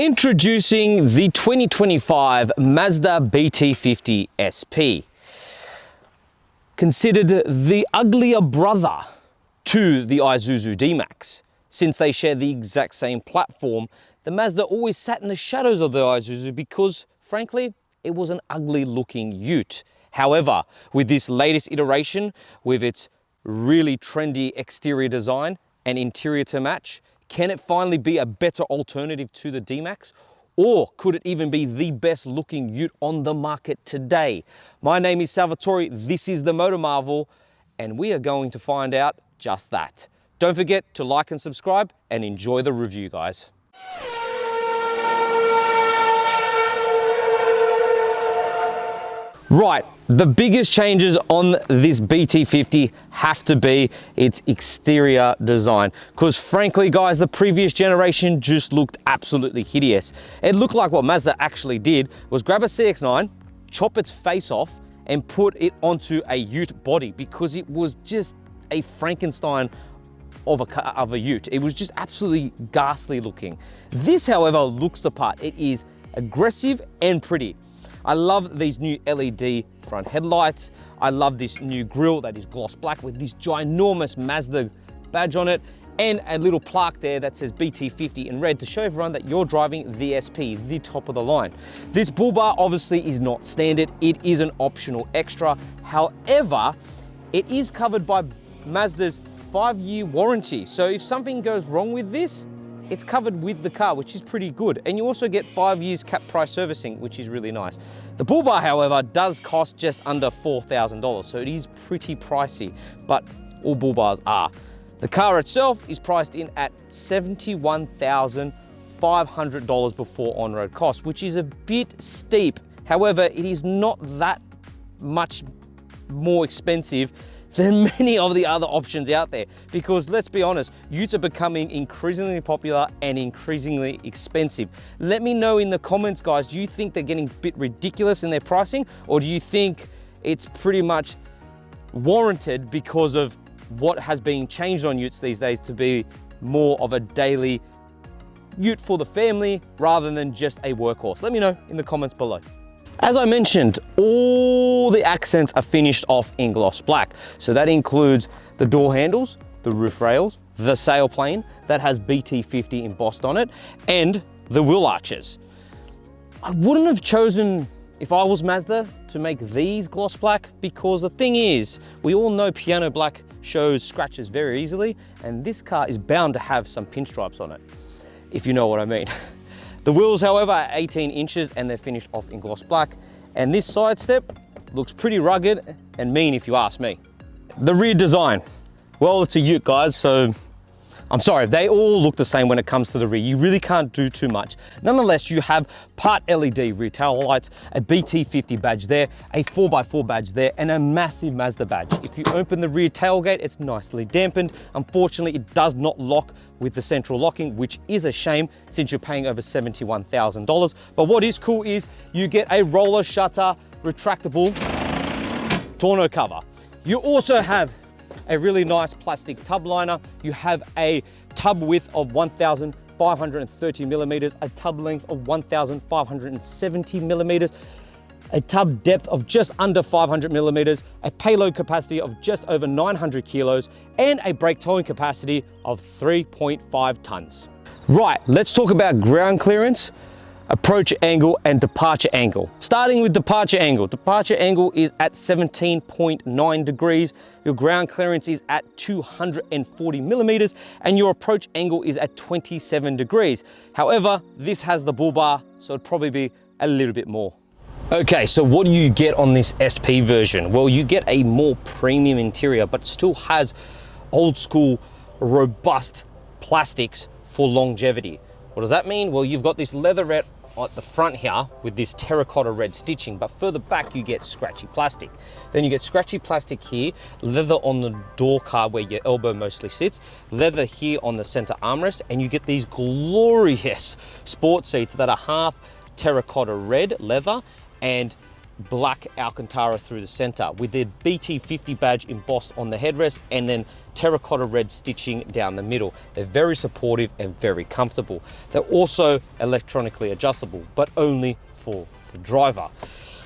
Introducing the 2025 Mazda BT-50 SP. Considered the uglier brother to the Isuzu D-Max. Since they share the exact same platform, the Mazda always sat in the shadows of the Isuzu because, frankly, it was an ugly looking ute. However, with this latest iteration, with its really trendy exterior design and interior to match, can it finally be a better alternative to the D-Max? Or could it even be the best looking ute on the market today? My name is Salvatore, this is the Motor Marvel, and we are going to find out just that. Don't forget to like and subscribe and enjoy the review, guys. Right, the biggest changes on this BT-50 have to be its exterior design. Because frankly, guys, the previous generation just looked absolutely hideous. It looked like what Mazda actually did was grab a CX-9, chop its face off, and put it onto a ute body because it was just a Frankenstein of a ute. It was just absolutely ghastly looking. This, however, looks the part. It is aggressive and pretty. I love these new LED front headlights. I love this new grille that is gloss black with this ginormous Mazda badge on it and a little plaque there that says BT-50 in red to show everyone that you're driving the SP, the top of the line. This bull bar obviously is not standard. It is an optional extra. However, it is covered by Mazda's 5-year warranty. So if something goes wrong with this, it's covered with the car, which is pretty good. And you also get 5 years cap price servicing, which is really nice. The bull bar, however, does cost just under $4,000, so it is pretty pricey, but all bull bars are. The car itself is priced in at $71,500 before on-road costs, which is a bit steep. However, it is not that much more expensive than many of the other options out there. Because let's be honest, utes are becoming increasingly popular and increasingly expensive. Let me know in the comments, guys, do you think they're getting a bit ridiculous in their pricing? Or do you think it's pretty much warranted because of what has been changed on utes these days to be more of a daily ute for the family rather than just a workhorse? Let me know in the comments below. As I mentioned, all the accents are finished off in gloss black. So that includes the door handles, the roof rails, the sailplane that has BT-50 embossed on it, and the wheel arches. I wouldn't have chosen, if I was Mazda, to make these gloss black because the thing is, we all know piano black shows scratches very easily, and this car is bound to have some pinstripes on it, if you know what I mean. The wheels, however, are 18 inches and they're finished off in gloss black. And this side step looks pretty rugged and mean if you ask me. The rear design. Well, it's a ute, guys, so I'm sorry, they all look the same when it comes to the rear. You really can't do too much. Nonetheless, you have part LED rear tail lights, a BT-50 badge there, a 4x4 badge there, and a massive Mazda badge. If you open the rear tailgate, it's nicely dampened. Unfortunately, it does not lock with the central locking, which is a shame since you're paying over $71,000. But what is cool is you get a roller shutter retractable tonneau cover. You also have a really nice plastic tub liner. You have a tub width of 1,530 millimeters, a tub length of 1,570 millimeters, a tub depth of just under 500 millimeters, a payload capacity of just over 900 kilos, and a brake towing capacity of 3.5 tons. Right, let's talk about ground clearance, approach angle, and departure angle. Starting with departure angle. Departure angle is at 17.9 degrees. Your ground clearance is at 240 millimeters, and your approach angle is at 27 degrees. However, this has the bull bar, so it'd probably be a little bit more. Okay, so what do you get on this SP version? Well, you get a more premium interior, but still has old school, robust plastics for longevity. What does that mean? Well, you've got this leatherette at the front here with this terracotta red stitching, but further back you get scratchy plastic. Then you get scratchy plastic here, leather on the door card where your elbow mostly sits, leather here on the center armrest, and you get these glorious sport seats that are half terracotta red leather and black Alcantara through the center with their BT-50 badge embossed on the headrest, and then terracotta red stitching down the middle. They're very supportive and very comfortable. They're also electronically adjustable, but only for the driver.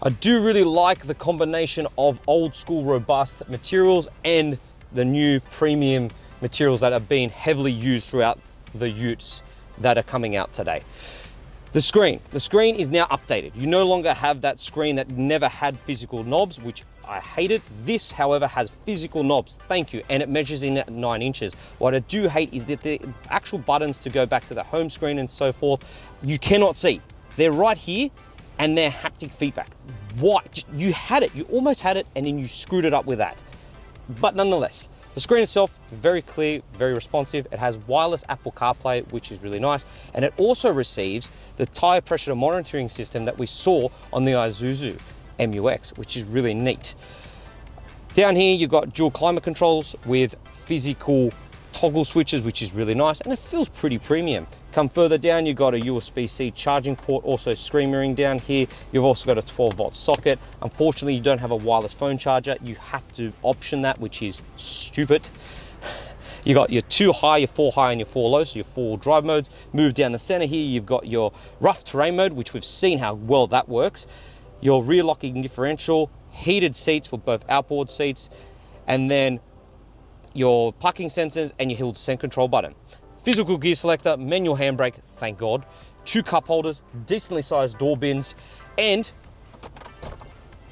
I do really like the combination of old school robust materials and the new premium materials that have been heavily used throughout the Utes that are coming out today. The screen is now updated. You no longer have that screen that never had physical knobs, which I hated. This, however, has physical knobs, thank you, and it measures in at 9 inches. What I do hate is that the actual buttons to go back to the home screen and so forth, you cannot see. They're right here, and they're haptic feedback. Why? You had it, you almost had it, and then you screwed it up with that. But nonetheless, the screen itself, very clear, very responsive. It has wireless Apple CarPlay, which is really nice. And it also receives the tire pressure monitoring system that we saw on the Isuzu MUX, which is really neat. Down here, you've got dual climate controls with physical toggle switches, which is really nice, and it feels pretty premium. Come further down, you've got a USB-C charging port, also screen mirroring down here. You've also got a 12-volt socket. Unfortunately, you don't have a wireless phone charger. You have to option that, which is stupid. You got your 2 high, your 4 high, and your 4 low, so your 4 drive modes. Move down the center here, you've got your rough terrain mode, which we've seen how well that works. Your rear locking differential, heated seats for both outboard seats, and then your parking sensors and your hill descent control button. Physical gear selector, manual handbrake, thank God. 2 cup holders, decently sized door bins, and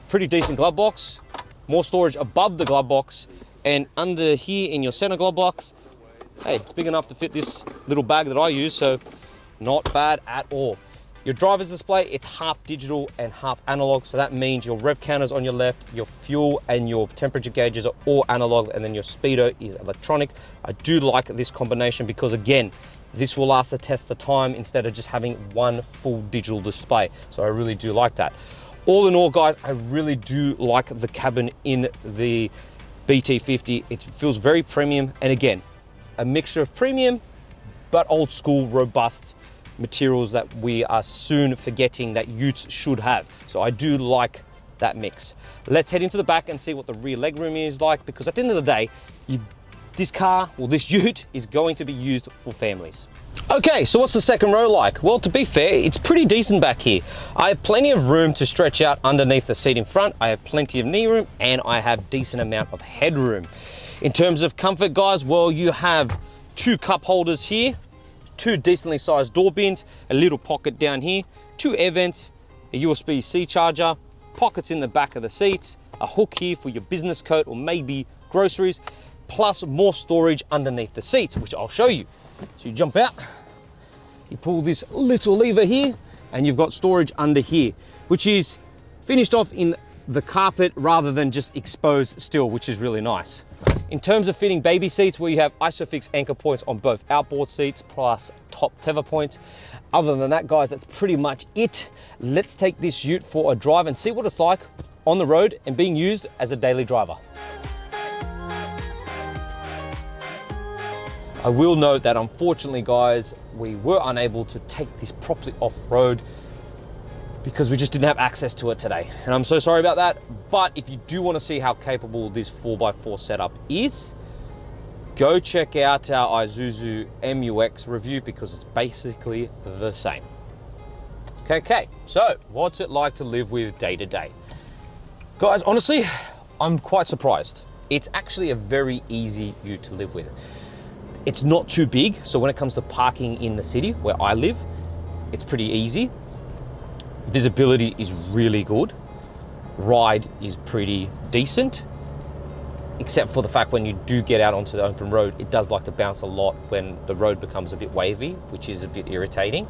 pretty decent glove box. More storage above the glove box, and under here in your center glove box, hey, it's big enough to fit this little bag that I use, so not bad at all. Your driver's display, it's half digital and half analog, so that means your rev counters on your left, your fuel and your temperature gauges are all analog, and then your speedo is electronic. I do like this combination because, again, this will last the test of time instead of just having one full digital display. So I really do like that. All in all, guys, I really do like the cabin in the BT-50. It feels very premium, and again, a mixture of premium but old school, robust materials that we are soon forgetting that Utes should have. So I do like that mix. Let's head into the back and see what the rear legroom is like, because at the end of the day, this car, or this Ute, is going to be used for families. Okay, so what's the second row like? Well, to be fair, it's pretty decent back here. I have plenty of room to stretch out underneath the seat in front. I have plenty of knee room, and I have decent amount of headroom. In terms of comfort, guys, well, you have 2 cup holders here, 2 decently sized door bins, a little pocket down here, 2 air vents, a USB-C charger, pockets in the back of the seats, a hook here for your business coat or maybe groceries, plus more storage underneath the seats, which I'll show you. So you jump out, you pull this little lever here, and you've got storage under here, which is finished off in the carpet rather than just exposed steel, which is really nice. In terms of fitting baby seats, where you have ISOFIX anchor points on both outboard seats plus top tether points. Other than that, guys, that's pretty much it. Let's take this Ute for a drive and see what it's like on the road and being used as a daily driver. I will note that unfortunately, guys, we were unable to take this properly off-road because we just didn't have access to it today. And I'm so sorry about that. But if you do want to see how capable this 4x4 setup is, go check out our Isuzu MUX review, because it's basically the same. Okay, so what's it like to live with day to day? Guys, honestly, I'm quite surprised. It's actually a very easy Ute to live with. It's not too big, so when it comes to parking in the city where I live, it's pretty easy. Visibility is really good. Ride is pretty decent, except for the fact when you do get out onto the open road, it does like to bounce a lot when the road becomes a bit wavy, which is a bit irritating.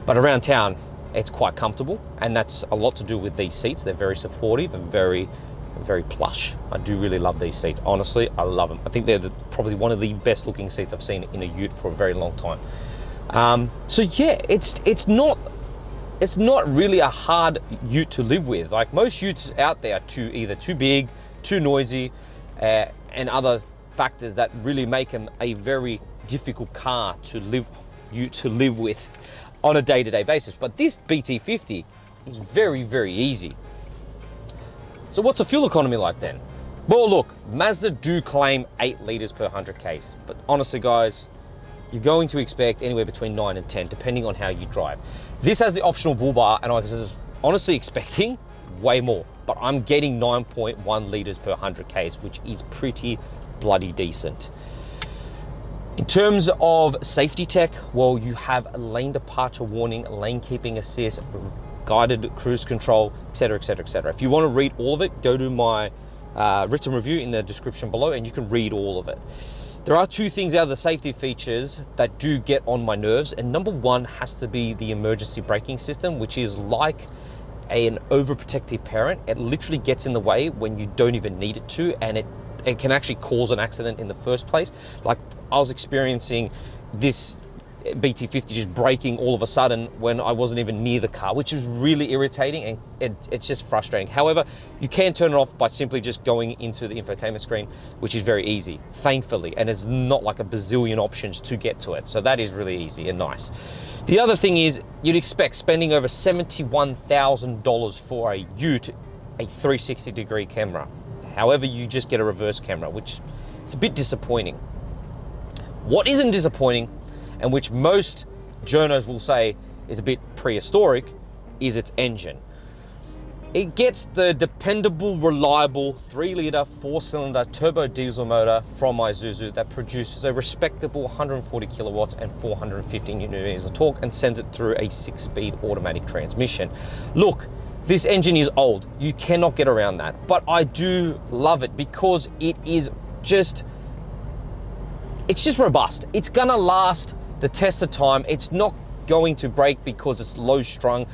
But around town, it's quite comfortable, and that's a lot to do with these seats. They're very supportive and very plush. I do really love these seats. Honestly, I love them. I think they're probably one of the best looking seats I've seen in a Ute for a very long time. So yeah, it's not really a hard Ute to live with. Like most Utes out there are either too big, too noisy, and other factors that really make them a very difficult car to live with on a day-to-day basis. But this BT-50 is very, very easy. So what's the fuel economy like then? Well, look, Mazda do claim 8 liters per 100 Ks, but honestly, guys, you're going to expect anywhere between 9 and 10, depending on how you drive. This has the optional bull bar, and I was honestly expecting way more, but I'm getting 9.1 liters per 100 Ks, which is pretty bloody decent. In terms of safety tech, well, you have a lane departure warning, lane keeping assist, guided cruise control, etc., etc., etc. If you want to read all of it, go to my written review in the description below, and you can read all of it. There are 2 things out of the safety features that do get on my nerves, and number 1 has to be the emergency braking system, which is like an overprotective parent. It literally gets in the way when you don't even need it to, and it can actually cause an accident in the first place. Like, I was experiencing this BT-50 just braking all of a sudden when I wasn't even near the car, which is really irritating, and it's just frustrating. However, you can turn it off by simply just going into the infotainment screen, which is very easy, thankfully, and it's not like a bazillion options to get to it. So that is really easy and nice. The other thing is, you'd expect spending over $71,000 for a Ute, a 360-degree camera. However, you just get a reverse camera, which it's a bit disappointing. What isn't disappointing, and which most journos will say is a bit prehistoric, is its engine. It gets the dependable, reliable 3-litre 4-cylinder turbo diesel motor from Isuzu that produces a respectable 140 kilowatts and 450 Newton meters of torque, and sends it through a 6-speed automatic transmission. Look, this engine is old. You cannot get around that, but I do love it because it's just robust. It's gonna last the test of time. It's not going to break because it's low strung,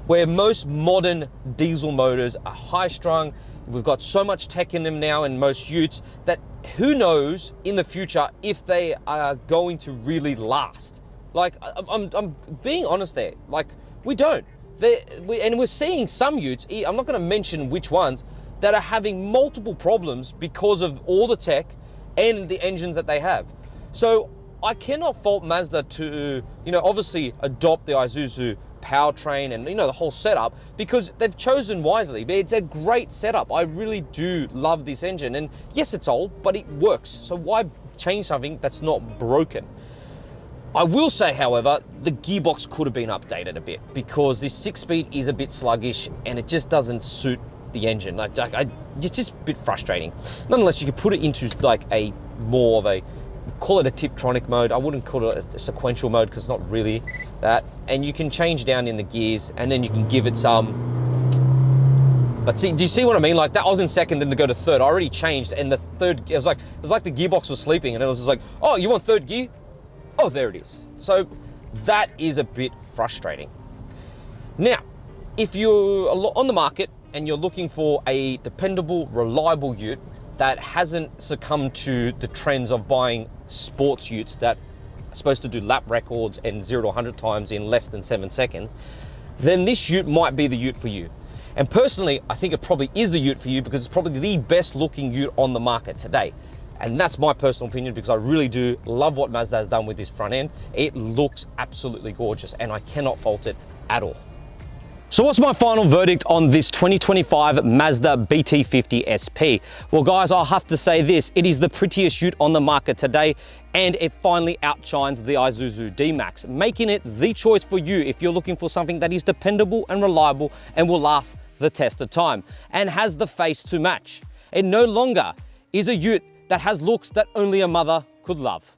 where most modern diesel motors are high strung. We've got so much tech in them now in most Utes that who knows in the future if they are going to really last. Like, I'm being honest there. Like, we don't. And we're seeing some Utes, I'm not gonna mention which ones, that are having multiple problems because of all the tech and the engines that they have. So I cannot fault Mazda to, obviously adopt the Isuzu powertrain and, the whole setup, because they've chosen wisely. But it's a great setup. I really do love this engine. And yes, it's old, but it works. So why change something that's not broken? I will say, however, the gearbox could have been updated a bit, because this 6-speed is a bit sluggish and it just doesn't suit the engine. It's just a bit frustrating. Nonetheless, you could put it into like a more of a, call it a Tiptronic mode. I wouldn't call it a sequential mode because it's not really that. And you can change down in the gears, and then you can give it some. But see, do you see what I mean? Like that, I was in second, then to go to third. I already changed, and the third, it was like the gearbox was sleeping, and it was just like, oh, you want third gear? Oh, there it is. So that is a bit frustrating. Now, if you're on the market and you're looking for a dependable, reliable Ute that hasn't succumbed to the trends of buying sports Utes that are supposed to do lap records and 0 to 100 times in less than 7 seconds, then this Ute might be the Ute for you. And personally, I think it probably is the Ute for you because it's probably the best looking Ute on the market today. And that's my personal opinion, because I really do love what Mazda has done with this front end. It looks absolutely gorgeous, and I cannot fault it at all. So what's my final verdict on this 2025 Mazda BT-50 SP? Well, guys, I'll have to say this. It is the prettiest Ute on the market today, and it finally outshines the Isuzu D-Max, making it the choice for you if you're looking for something that is dependable and reliable and will last the test of time, and has the face to match. It no longer is a Ute that has looks that only a mother could love.